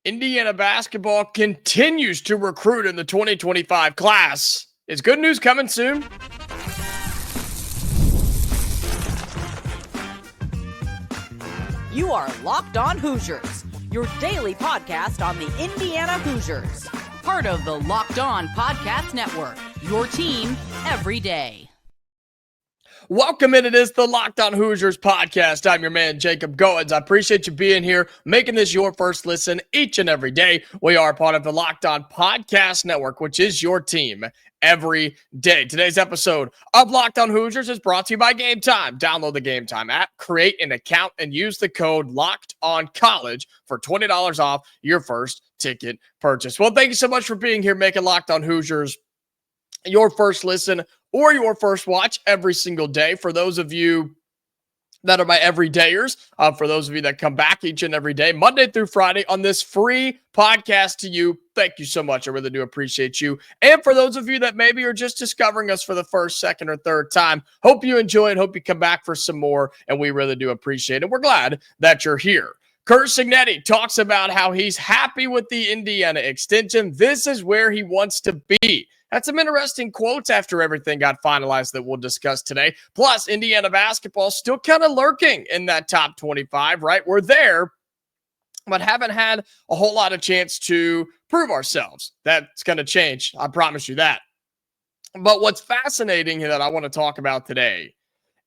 Indiana basketball continues to recruit in the 2025 class. Is good news coming soon? You are Locked On Hoosiers, your daily podcast on the Indiana Hoosiers. Part of the Locked On Podcast Network, your team every day. Welcome in. It is the Locked On Hoosiers podcast. I'm your man, Jacob Goins. I appreciate you being here, making this your first listen each and every day. We are part of the Locked On Podcast Network, which is your team every day. Today's episode of Locked On Hoosiers is brought to you by Game Time. Download the Game Time app, create an account, and use the code LOCKEDONCollege for $20 off your first ticket purchase. Well, thank you so much for being here, making Locked On Hoosiers your first listen or your first watch every single day. For those of you that are my everydayers, for those of you that come back each and every day, Monday through Friday on this free podcast to you, thank you so much. I really do appreciate you. And for those of you that maybe are just discovering us for the first, second, or third time, hope you enjoy it. Hope you come back for some more, and we really do appreciate it. We're glad that you're here. Curt Cignetti talks about how he's happy with the Indiana extension. This is where he wants to be. Had some interesting quotes after everything got finalized that we'll discuss today. Plus, Indiana basketball still kind of lurking in that top 25, right? We're there, but haven't had a whole lot of chance to prove ourselves. That's going to change. I promise you that. But what's fascinating that I want to talk about today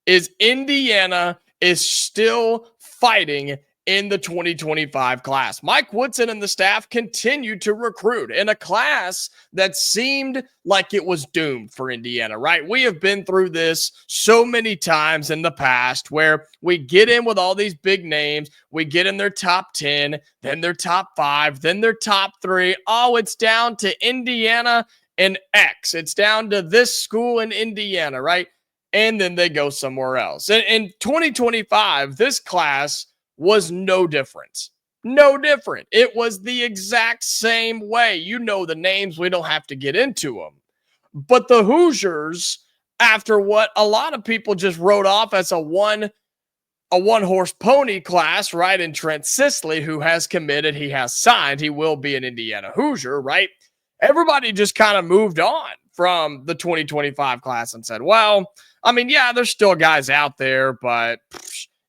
is Indiana is still fighting in the 2025 class. Mike Woodson and the staff continue to recruit in a class that seemed like it was doomed for Indiana, right? We have been through this so many times in the past where we get in with all these big names, we get in their top 10, then their top 5, then their top 3. Oh, it's down to Indiana and X. It's down to this school in Indiana, right? And then they go somewhere else. And in 2025, this class was no different. No different. It was the exact same way. You know the names. We don't have to get into them. But the Hoosiers, after what a lot of people just wrote off as a one-horse pony class, right, in Trent Sisley, who has committed, he has signed, he will be an Indiana Hoosier, right? Everybody just kind of moved on from the 2025 class and said, well, I mean, yeah, there's still guys out there, but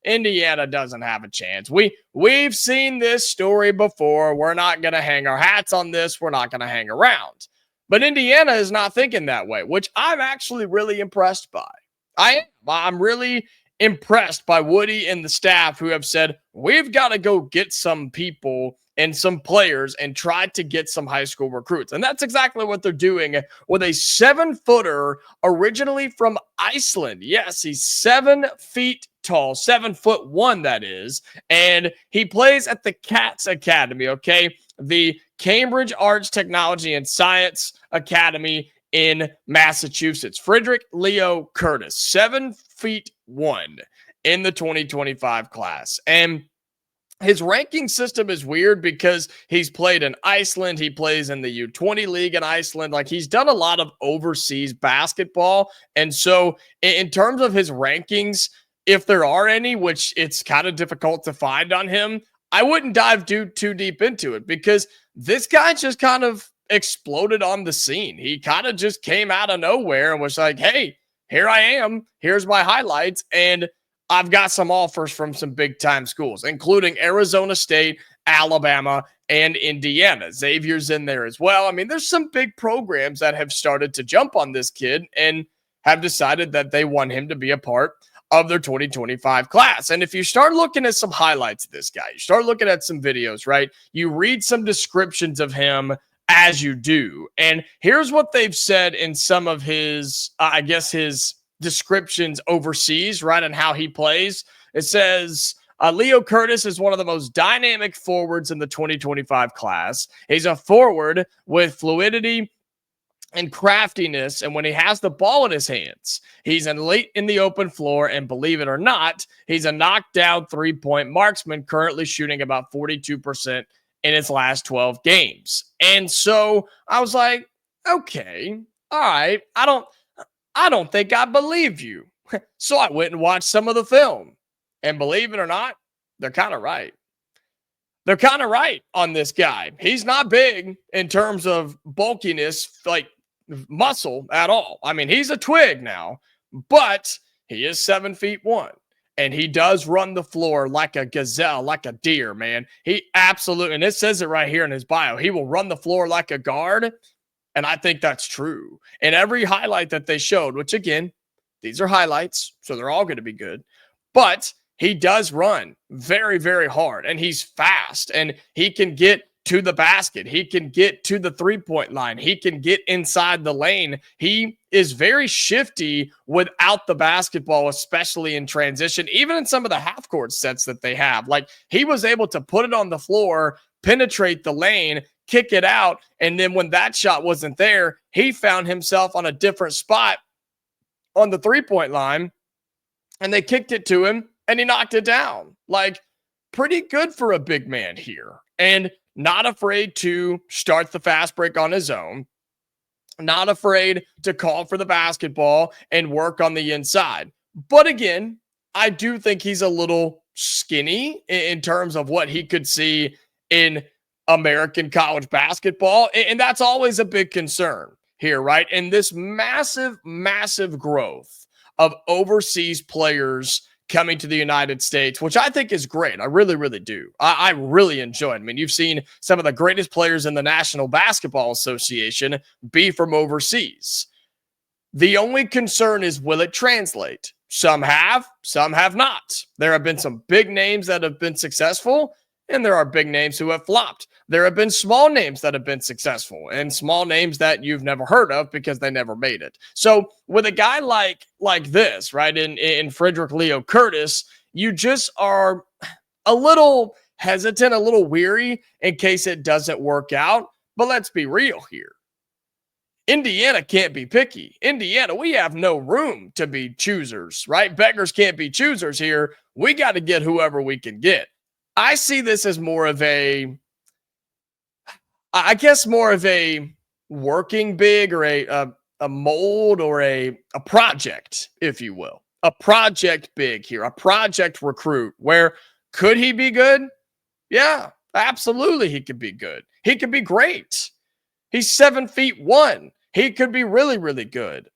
Indiana doesn't have a chance. We've seen this story before. We're not going to hang our hats on this. We're not going to hang around. But Indiana is not thinking that way, which I'm actually really impressed by. I'm really impressed by Woody and the staff who have said, we've got to go get some people and some players and try to get some high school recruits. And that's exactly what they're doing with a 7-footer originally from Iceland. Yes, he's 7 feet tall, 7'1", that is. And he plays at the CATS Academy, okay? The Cambridge Arts, Technology, and Science Academy in Massachusetts. Fridrik Leo Curtis, 7'1" in the 2025 class. And his ranking system is weird because he's played in Iceland. He plays in the U20 league in Iceland. Like, he's done a lot of overseas basketball. And so in terms of his rankings, if there are any, which it's kind of difficult to find on him, I wouldn't dive too deep into it because this guy just kind of exploded on the scene. He kind of just came out of nowhere and was like, hey, here I am. Here's my highlights. And I've got some offers from some big-time schools, including Arizona State, Alabama, and Indiana. Xavier's in there as well. I mean, there's some big programs that have started to jump on this kid and have decided that they want him to be a part of their 2025 class. And if you start looking at some highlights of this guy, you start looking at some videos, right? You read some descriptions of him as you do. And here's what they've said in some of his, his descriptions overseas, right, and how he plays. It says, Leo Curtis is one of the most dynamic forwards in the 2025 class. He's a forward with fluidity and craftiness, and when he has the ball in his hands, he's elite in the open floor, and believe it or not, he's a knockdown three-point marksman, currently shooting about 42% in his last 12 games. And so I was like, okay, all right, I don't think I believe you. So I went and watched some of the film. And believe it or not, they're kind of right. they're kind of right on this guy. He's not big in terms of bulkiness, like muscle at all. I mean, he's a twig now, but he is 7'1". And he does run the floor like a gazelle, like a deer, man. He absolutely, and it says it right here in his bio, he will run the floor like a guard. And I think that's true. And every highlight that they showed, which again, these are highlights, so they're all going to be good. But he does run very, very hard, and he's fast, and he can get to the basket. He can get to the three-point line. He can get inside the lane. He is very shifty without the basketball, especially in transition, even in some of the half-court sets that they have. Like, he was able to put it on the floor, penetrate the lane, kick it out, and then when that shot wasn't there, he found himself on a different spot on the three-point line, and they kicked it to him, and he knocked it down. Like, pretty good for a big man here. And not afraid to start the fast break on his own. Not afraid to call for the basketball and work on the inside. But again, I do think he's a little skinny in terms of what he could see in American college basketball. And that's always a big concern here, right? And this massive, massive growth of overseas players coming to the United States, which I think is great. I really, really do. I really enjoy it. I mean, you've seen some of the greatest players in the National Basketball Association be from overseas. The only concern is, will it translate? Some have not. There have been some big names that have been successful, and there are big names who have flopped. There have been small names that have been successful and small names that you've never heard of because they never made it. So with a guy like this, right, in Fridrik Leo Curtis, you just are a little hesitant, a little weary in case it doesn't work out. But let's be real here. Indiana can't be picky. Indiana, we have no room to be choosers, right? Beggars can't be choosers here. We got to get whoever we can get. I see this as more of a working big or a mold or a project, if you will. A project big here, a project recruit where could he be good? Yeah, absolutely he could be good. He could be great. He's 7'1". He could be really, really good.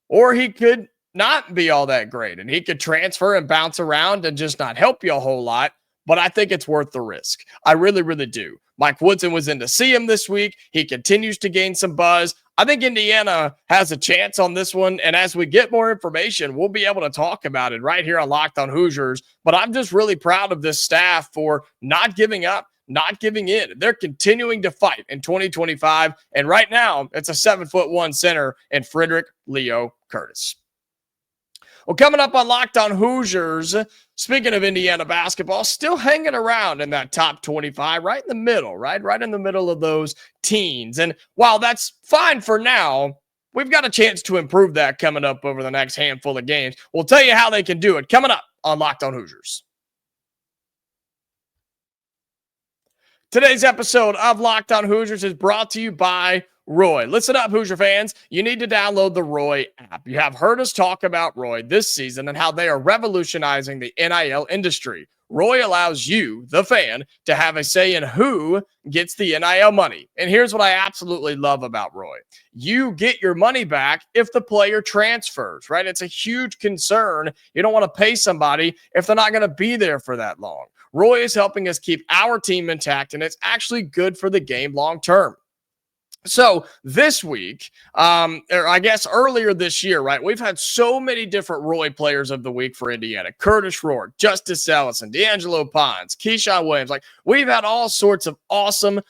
Or he could not be all that great and he could transfer and bounce around and just not help you a whole lot. But I think it's worth the risk. I really, really do. Mike Woodson was in to see him this week. He continues to gain some buzz. I think Indiana has a chance on this one. And as we get more information, we'll be able to talk about it right here on Locked on Hoosiers. But I'm just really proud of this staff for not giving up, not giving in. They're continuing to fight in 2025. And right now, it's a 7'1" center in Fridrik Leo Curtis. Well, coming up on Locked on Hoosiers, speaking of Indiana basketball, still hanging around in that top 25, right in the middle, right in the middle of those teens. And while that's fine for now, we've got a chance to improve that coming up over the next handful of games. We'll tell you how they can do it coming up on Locked on Hoosiers. Today's episode of Locked on Hoosiers is brought to you by Roy. Listen up, Hoosier fans. You need to download the Roy app. You have heard us talk about Roy this season and how they are revolutionizing the NIL industry. Roy allows you, the fan, to have a say in who gets the NIL money. And here's what I absolutely love about Roy. You get your money back if the player transfers, right? It's a huge concern. You don't want to pay somebody if they're not going to be there for that long. Roy is helping us keep our team intact, and it's actually good for the game long term. So this week, or I guess earlier this year, right, we've had so many different Roy players of the week for Indiana. Curtis Rourke, Justice Ellison, D'Angelo Pons, Keyshawn Williams. Like, we've had all sorts of awesome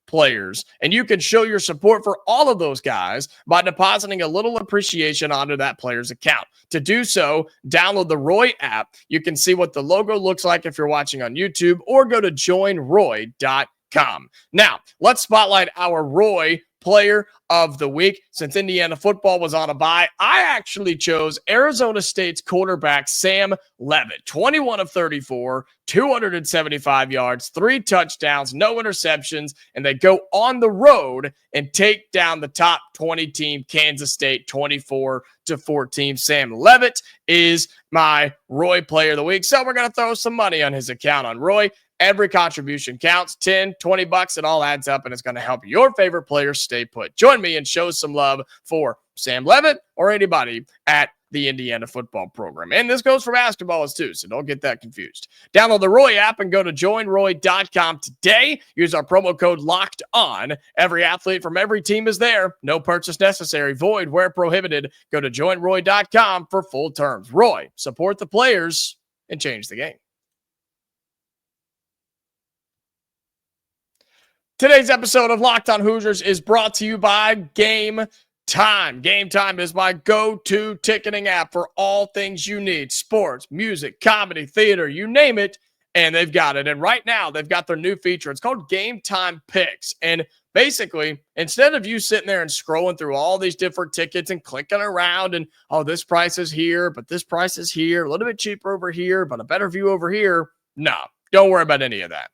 players. And you can show your support for all of those guys by depositing a little appreciation onto that player's account. To do so, download the Roy app. You can see what the logo looks like if you're watching on YouTube, or go to joinroy.com. Now, let's spotlight our Roy player of the week. Since Indiana football was on a bye, I actually chose Arizona State's quarterback, Sam Leavitt. 21 of 34, 275 yards, 3 touchdowns, no interceptions, and they go on the road and take down the top 20 team, Kansas State, 24-14. Sam Leavitt is my Roy player of the week, so we're going to throw some money on his account on Roy. Every contribution counts. 10, 20 bucks, it all adds up, and it's going to help your favorite players stay put. Join me and show some love for Sam Leavitt or anybody at the Indiana football program. And this goes for basketball too, so don't get that confused. Download the Roy app and go to joinroy.com today. Use our promo code LOCKEDON. Every athlete from every team is there. No purchase necessary. Void where prohibited. Go to joinroy.com for full terms. Roy, support the players and change the game. Today's episode of Locked On Hoosiers is brought to you by Game Time. Game Time is my go-to ticketing app for all things you need. Sports, music, comedy, theater, you name it, and they've got it. And right now, they've got their new feature. It's called Game Time Picks. And basically, instead of you sitting there and scrolling through all these different tickets and clicking around and, oh, this price is here, but this price is here, a little bit cheaper over here, but a better view over here. No, don't worry about any of that.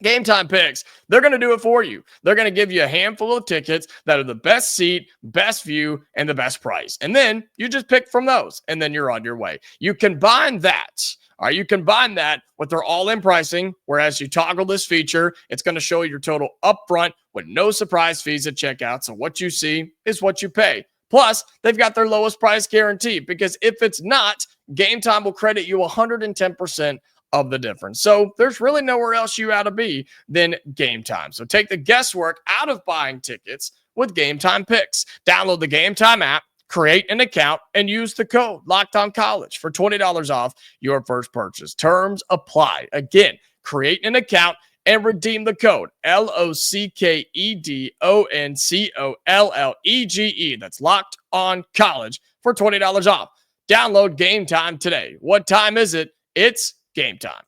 Game Time Picks, they're going to do it for you. They're going to give you a handful of tickets that are the best seat, best view, and the best price. And then you just pick from those, and then you're on your way. You combine that. All right, you combine that with their all-in pricing, whereas you toggle this feature, it's going to show your total upfront with no surprise fees at checkout. So what you see is what you pay. Plus, they've got their lowest price guarantee, because if it's not, Game Time will credit you 110% of the difference. So there's really nowhere else you ought to be than Game Time. So take the guesswork out of buying tickets with Game Time Picks. Download the Game Time app, create an account, and use the code LOCKEDONCollege for $20 off your first purchase. Terms apply. Again, create an account and redeem the code LOCKEDONCOLLEGE. That's Locked On College for $20 off. Download Game Time today. What time is it? It's Game Time.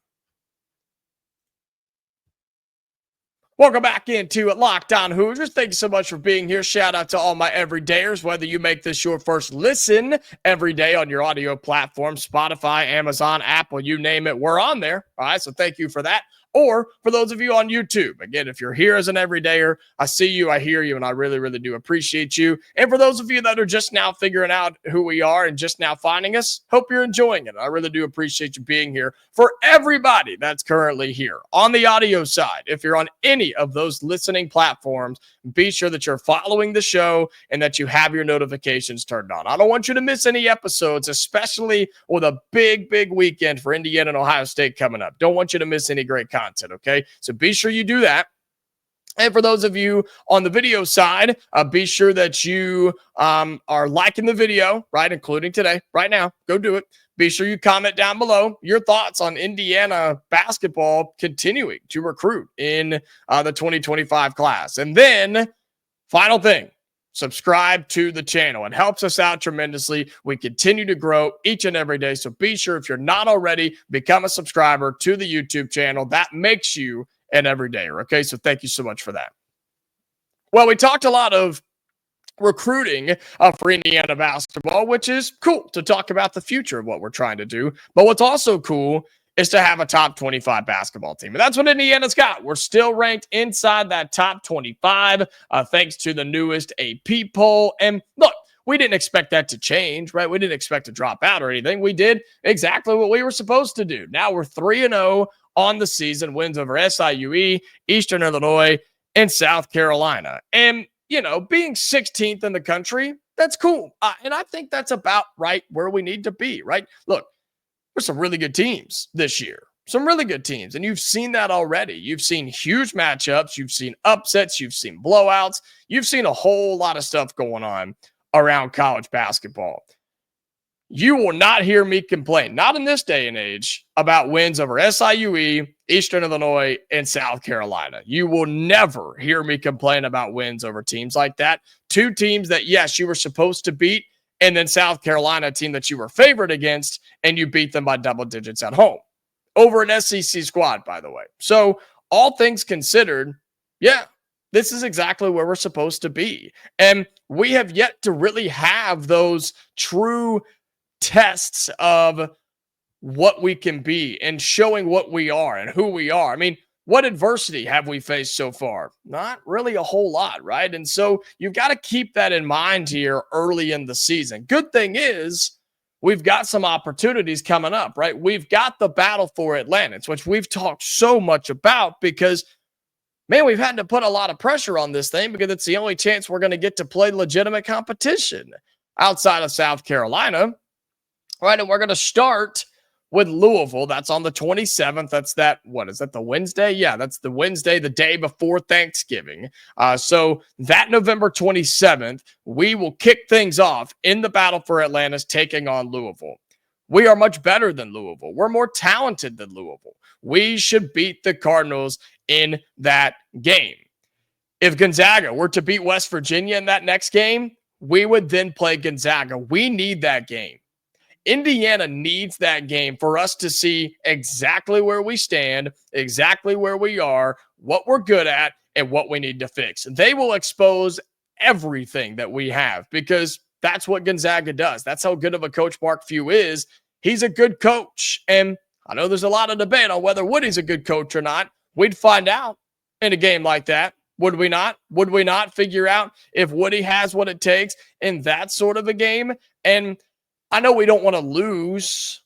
Welcome back into Locked On Hoosiers. Thank you so much for being here. Shout out to all my everydayers, whether you make this your first listen every day on your audio platform, Spotify, Amazon, Apple, you name it, we're on there. All right, so thank you for that. Or for those of you on YouTube, again, if you're here as an everydayer, I see you, I hear you, and I really, really do appreciate you. And for those of you that are just now figuring out who we are and just now finding us, hope you're enjoying it. I really do appreciate you being here. For everybody that's currently here on the audio side, if you're on any of those listening platforms, be sure that you're following the show and that you have your notifications turned on. I don't want you to miss any episodes, especially with a big, big weekend for Indiana and Ohio State coming up. Don't want you to miss any great content, okay? So be sure you do that. And for those of you on the video side, be sure that you are liking the video, right, including today, right now. Go do it. Be sure you comment down below your thoughts on Indiana basketball continuing to recruit in the 2025 class. And then, final thing, subscribe to the channel. It helps us out tremendously. We continue to grow each and every day. So be sure, if you're not already, become a subscriber to the YouTube channel. That makes you an everydayer. Okay, so thank you so much for that. Well, we talked a lot of recruiting for Indiana basketball, which is cool to talk about the future of what we're trying to do. But what's also cool is to have a top 25 basketball team. And that's what Indiana's got. We're still ranked inside that top 25 thanks to the newest AP poll. And look, we didn't expect that to change, right? We didn't expect to drop out or anything. We did exactly what we were supposed to do. Now we're 3-0 on the season, wins over SIUE, Eastern Illinois, and South Carolina. And, you know, being 16th in the country, that's cool. And I think that's about right where we need to be, right? Look, there's some really good teams this year. Some really good teams. And you've seen that already. You've seen huge matchups. You've seen upsets. You've seen blowouts. You've seen a whole lot of stuff going on around college basketball. You will not hear me complain, not in this day and age, about wins over SIUE, Eastern Illinois, and South Carolina. You will never hear me complain about wins over teams like that. Two teams that, yes, you were supposed to beat, and then South Carolina, a team that you were favored against, and you beat them by double digits at home. Over an SEC squad, by the way. So all things considered, yeah, this is exactly where we're supposed to be. And we have yet to really have those true tests of what we can be and showing what we are and who we are. I mean, what adversity have we faced so far? Not really a whole lot, right? And so you've got to keep that in mind here early in the season. Good thing is we've got some opportunities coming up, right? We've got the battle for Atlantis, which we've talked so much about because, man, we've had to put a lot of pressure on this thing because it's the only chance we're going to get to play legitimate competition outside of South Carolina, right? And we're going to start with Louisville. That's on the 27th. That's the Wednesday? Yeah, that's the Wednesday, the day before Thanksgiving. So that November 27th, we will kick things off in the battle for Atlantis, taking on Louisville. We are much better than Louisville. We're more talented than Louisville. We should beat the Cardinals in that game. If Gonzaga were to beat West Virginia in that next game, we would then play Gonzaga. We need that game. Indiana needs that game for us to see exactly where we stand, exactly where we are, what we're good at, and what we need to fix. They will expose everything that we have because that's what Gonzaga does. That's how good of a coach Mark Few is. He's a good coach. And I know there's a lot of debate on whether Woody's a good coach or not. We'd find out in a game like that. Would we not? Would we not figure out if Woody has what it takes in that sort of a game? And I know we don't want to lose,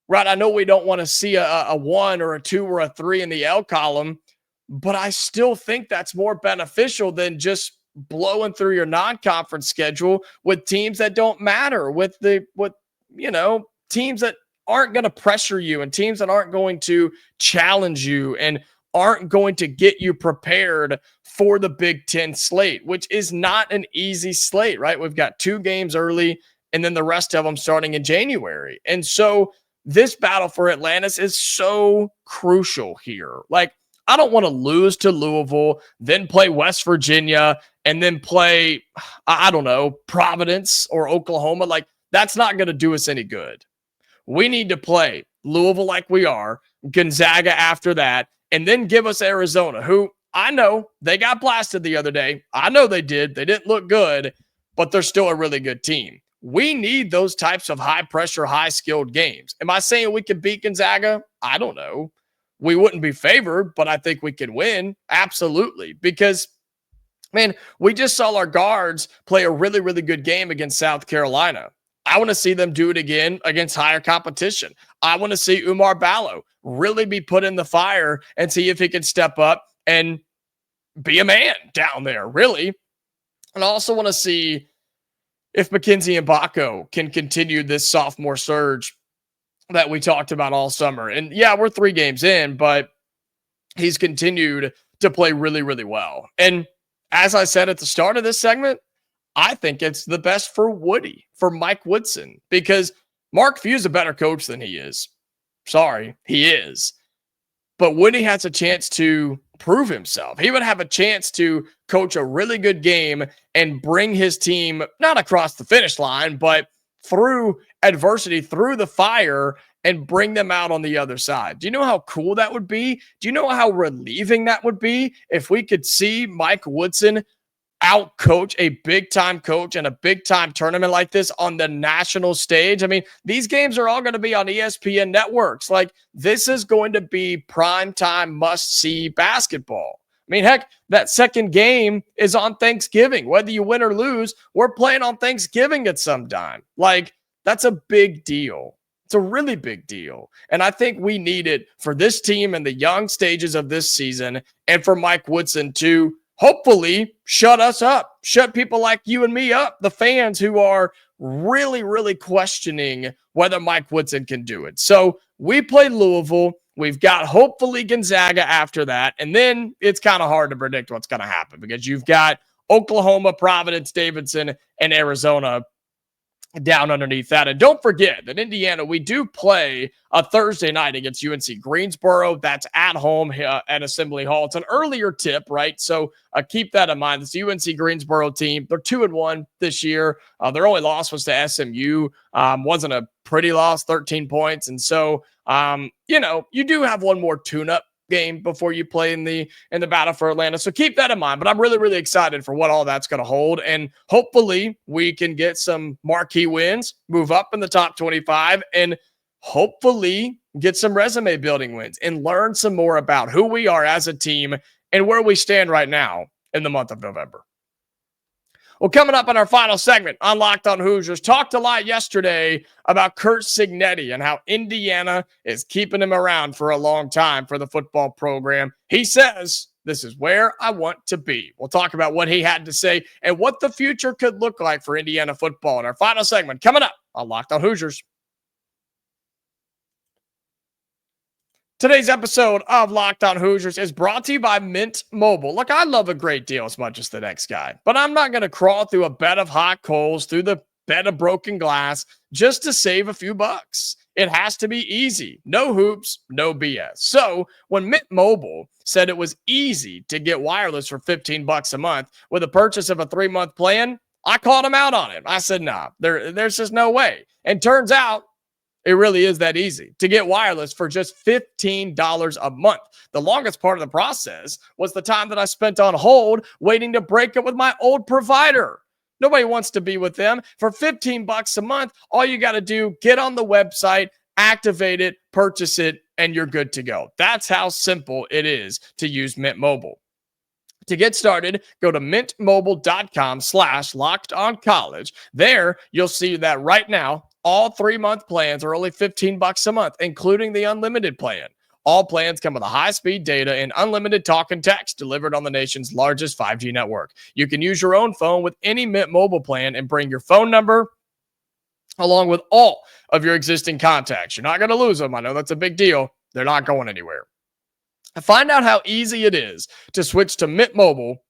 right? I know we don't want to see a 1 or a 2 or a 3 in the L column, but I still think that's more beneficial than just blowing through your non-conference schedule with teams that don't matter, with teams that aren't going to pressure you and teams that aren't going to challenge you and aren't going to get you prepared for the Big Ten slate, which is not an easy slate, right? We've got 2 games early and then the rest of them starting in January. And so this battle for Atlantis is so crucial here. Like, I don't want to lose to Louisville, then play West Virginia, and then play, I don't know, Providence or Oklahoma. Like, that's not going to do us any good. We need to play Louisville like we are, Gonzaga after that, and then give us Arizona, who I know they got blasted the other day. I know they did. They didn't look good, but they're still a really good team. We need those types of high-pressure, high-skilled games. Am I saying we can beat Gonzaga? I don't know. We wouldn't be favored, but I think we can win. Absolutely. Because, man, we just saw our guards play a really, really good game against South Carolina. I want to see them do it again against higher competition. I want to see Umar Ballo really be put in the fire and see if he can step up and be a man down there, really. And I also want to see if Mackenzie Mbako can continue this sophomore surge that we talked about all summer. And yeah, we're 3 games in, but he's continued to play really, really well. And as I said at the start of this segment, I think it's the best for Woody, for Mike Woodson, because Mark Few's a better coach than he is. Sorry, he is. But Woody has a chance to prove himself. He would have a chance to coach a really good game and bring his team not across the finish line, but through adversity, through the fire, and bring them out on the other side. Do you know how cool that would be? Do you know how relieving that would be if we could see Mike Woodson out-coach a big-time coach in a big-time tournament like this on the national stage? I mean, these games are all going to be on ESPN networks. Like, this is going to be primetime must-see basketball. I mean, heck, that second game is on Thanksgiving. Whether you win or lose, we're playing on Thanksgiving at some time. Like, that's a big deal. It's a really big deal. And I think we need it for this team in the young stages of this season and for Mike Woodson to hopefully shut us up, shut people like you and me up, the fans who are really, really questioning whether Mike Woodson can do it. So we play Louisville. We've got hopefully Gonzaga after that. And then it's kind of hard to predict what's going to happen because you've got Oklahoma, Providence, Davidson, and Arizona down underneath that. And don't forget that Indiana, we do play a Thursday night against UNC Greensboro. That's at home at Assembly Hall. It's an earlier tip, right? So keep that in mind. This UNC Greensboro team, they're 2-1 this year. Their only loss was to SMU. Wasn't a pretty loss, 13 points. And so, you do have one more tune-up game before you play in the battle for Atlanta. So keep that in mind. But I'm really, really excited for what all that's going to hold. And hopefully we can get some marquee wins, move up in the top 25, and hopefully get some resume building wins and learn some more about who we are as a team and where we stand right now in the month of November. Well, coming up in our final segment on Locked On Hoosiers, talked a lot yesterday about Curt Cignetti and how Indiana is keeping him around for a long time for the football program. He says, this is where I want to be. We'll talk about what he had to say and what the future could look like for Indiana football in our final segment coming up on Locked On Hoosiers. Today's episode of Locked On Hoosiers is brought to you by Mint Mobile. Look, I love a great deal as much as the next guy, but I'm not going to crawl through a bed of hot coals, through the bed of broken glass, just to save a few bucks. It has to be easy. No hoops, no BS. So when Mint Mobile said it was easy to get wireless for $15 a month with a purchase of a 3-month plan, I called him out on it. I said, nah, there's just no way. And turns out, it really is that easy to get wireless for just $15 a month. The longest part of the process was the time that I spent on hold waiting to break up with my old provider. Nobody wants to be with them. For $15 a month, all you got to do, get on the website, activate it, purchase it, and you're good to go. That's how simple it is to use Mint Mobile. To get started, go to mintmobile.com/lockedoncollege. There, you'll see that right now, all 3-month plans are only $15 a month, including the unlimited plan. All plans come with a high-speed data and unlimited talk and text delivered on the nation's largest 5G network. You can use your own phone with any Mint Mobile plan and bring your phone number along with all of your existing contacts. You're not going to lose them. I know that's a big deal. They're not going anywhere. Find out how easy it is to switch to Mint Mobile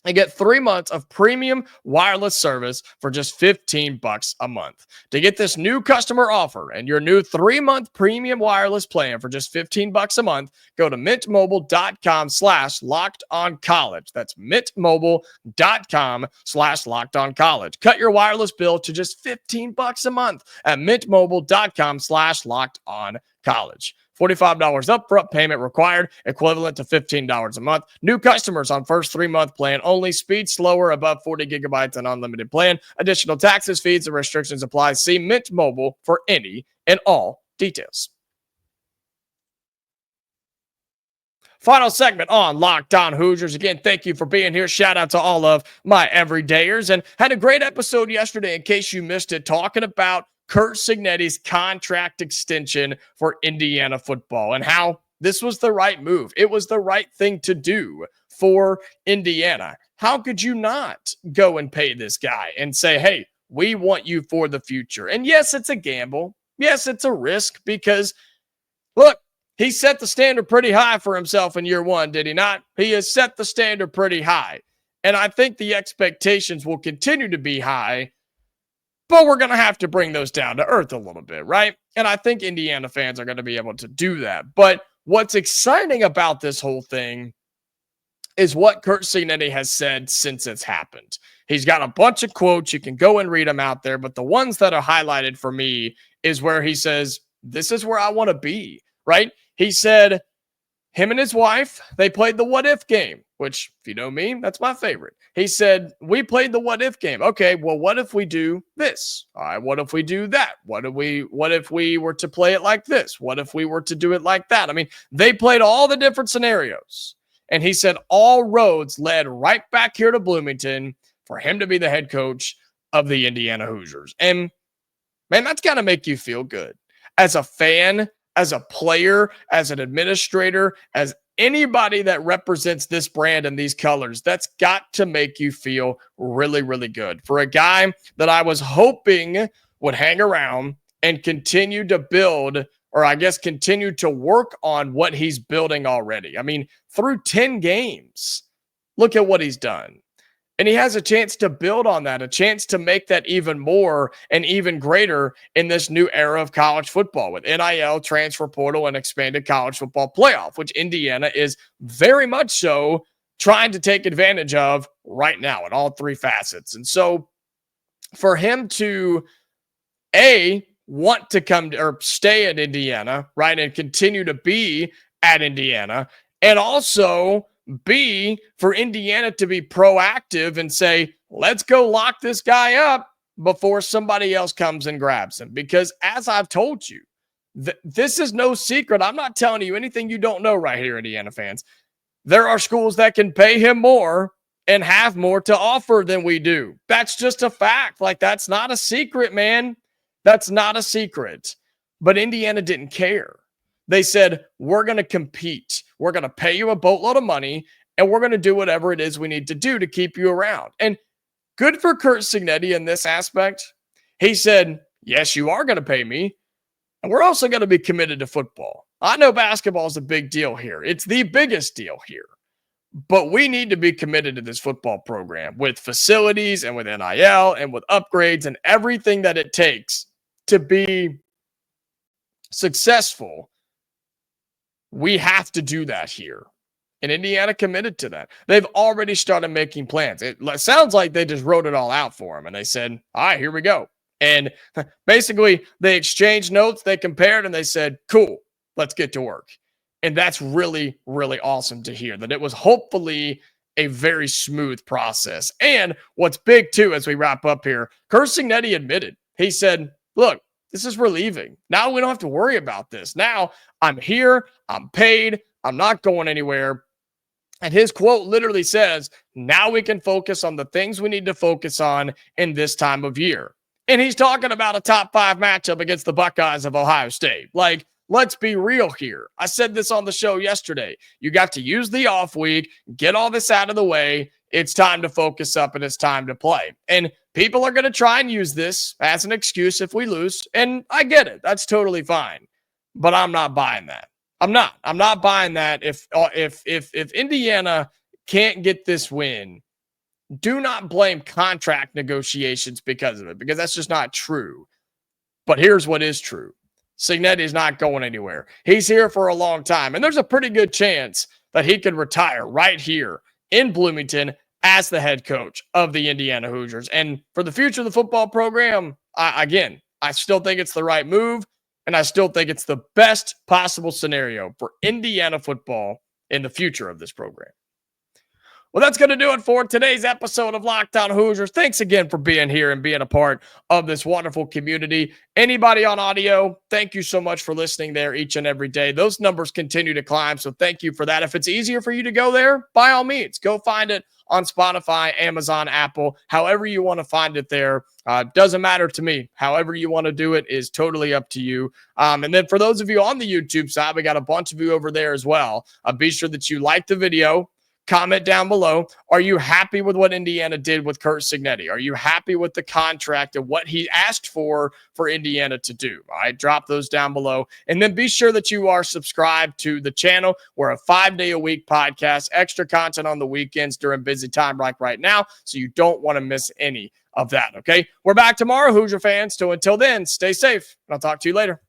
and get 3 months of premium wireless service for just $15 a month. To get this new customer offer and your new 3-month premium wireless plan for just $15 a month, go to mintmobile.com/lockedoncollege. That's mintmobile.com/lockedoncollege. Cut your wireless bill to just $15 a month at mintmobile.com/lockedoncollege. $45 upfront payment required, equivalent to $15 a month. New customers on first 3-month plan only. Speed slower, above 40 gigabytes and unlimited plan. Additional taxes, fees, and restrictions apply. See Mint Mobile for any and all details. Final segment on Locked On Hoosiers. Again, thank you for being here. Shout out to all of my everydayers. And had a great episode yesterday, in case you missed it, talking about Curt Cignetti's contract extension for Indiana football and how this was the right move. It was the right thing to do for Indiana. How could you not go and pay this guy and say, hey, we want you for the future? And yes, it's a gamble. Yes, it's a risk because, look, he set the standard pretty high for himself in year one, did he not? He has set the standard pretty high. And I think the expectations will continue to be high, but we're going to have to bring those down to earth a little bit, right? And I think Indiana fans are going to be able to do that. But what's exciting about this whole thing is what Curt Cignetti has said since it's happened. He's got a bunch of quotes. You can go and read them out there. But the ones that are highlighted for me is where he says, this is where I want to be, right? He said, him and his wife, they played the what if game, which, if you know me, that's my favorite. He said, we played the what if game. Okay, well, what if we do this? All right, what if we do that? What if we were to play it like this? What if we were to do it like that? I mean, they played all the different scenarios. And he said all roads led right back here to Bloomington for him to be the head coach of the Indiana Hoosiers. And, man, that's got to make you feel good. As a fan, as a player, as an administrator, as anybody that represents this brand and these colors, that's got to make you feel really, really good. For a guy that I was hoping would hang around and continue to build, or I guess continue to work on what he's building already. I mean, through 10 games, look at what he's done. And he has a chance to build on that, a chance to make that even more and even greater in this new era of college football with NIL, transfer portal, and expanded college football playoff, which Indiana is very much so trying to take advantage of right now in all three facets. And so for him to, want to come or stay at Indiana, right, and continue to be at Indiana, and also B, for Indiana to be proactive and say, let's go lock this guy up before somebody else comes and grabs him. Because as I've told you, this is no secret. I'm not telling you anything you don't know right here, Indiana fans. There are schools that can pay him more and have more to offer than we do. That's just a fact. Like, that's not a secret, man. That's not a secret. But Indiana didn't care. They said, we're going to compete. We're going to pay you a boatload of money, and we're going to do whatever it is we need to do to keep you around. And good for Curt Cignetti in this aspect. He said, yes, you are going to pay me, and we're also going to be committed to football. I know basketball is a big deal here. It's the biggest deal here. But we need to be committed to this football program with facilities and with NIL and with upgrades and everything that it takes to be successful. We have to do that here. And Indiana committed to that. They've already started making plans. It sounds like they just wrote it all out for him. And they said, all right, here we go. And basically, they exchanged notes, they compared, and they said, cool, let's get to work. And that's really, really awesome to hear, that it was hopefully a very smooth process. And what's big, too, as we wrap up here, Curt Cignetti admitted, he said, look, this is relieving. Now we don't have to worry about this. Now I'm here, I'm paid, I'm not going anywhere. And his quote literally says, now we can focus on the things we need to focus on in this time of year. And he's talking about a top 5 matchup against the Buckeyes of Ohio State. Like, let's be real here. I said this on the show yesterday. You got to use the off week, get all this out of the way. It's time to focus up and it's time to play. And people are going to try and use this as an excuse if we lose. And I get it. That's totally fine. But I'm not buying that. I'm not buying that. If Indiana can't get this win, do not blame contract negotiations because of it, because that's just not true. But here's what is true. Signetti is not going anywhere. He's here for a long time, and there's a pretty good chance that he could retire right here in Bloomington as the head coach of the Indiana Hoosiers. And for the future of the football program, I still think it's the right move, and I still think it's the best possible scenario for Indiana football in the future of this program. Well, that's going to do it for today's episode of Locked On Hoosiers. Thanks again for being here and being a part of this wonderful community. Anybody on audio, thank you so much for listening there each and every day. Those numbers continue to climb, so thank you for that. If it's easier for you to go there, by all means, go find it on Spotify, Amazon, Apple, however you want to find it there. Doesn't matter to me. However you want to do it is totally up to you. And then for those of you on the YouTube side, we got a bunch of you over there as well. Be sure that you like the video. Comment down below. Are you happy with what Indiana did with Curt Cignetti? Are you happy with the contract and what he asked for Indiana to do? All right, drop those down below. And then be sure that you are subscribed to the channel. We're a 5-day-a-week podcast, extra content on the weekends during busy time like right now, so you don't want to miss any of that, okay? We're back tomorrow, Hoosier fans. So until then, stay safe, and I'll talk to you later.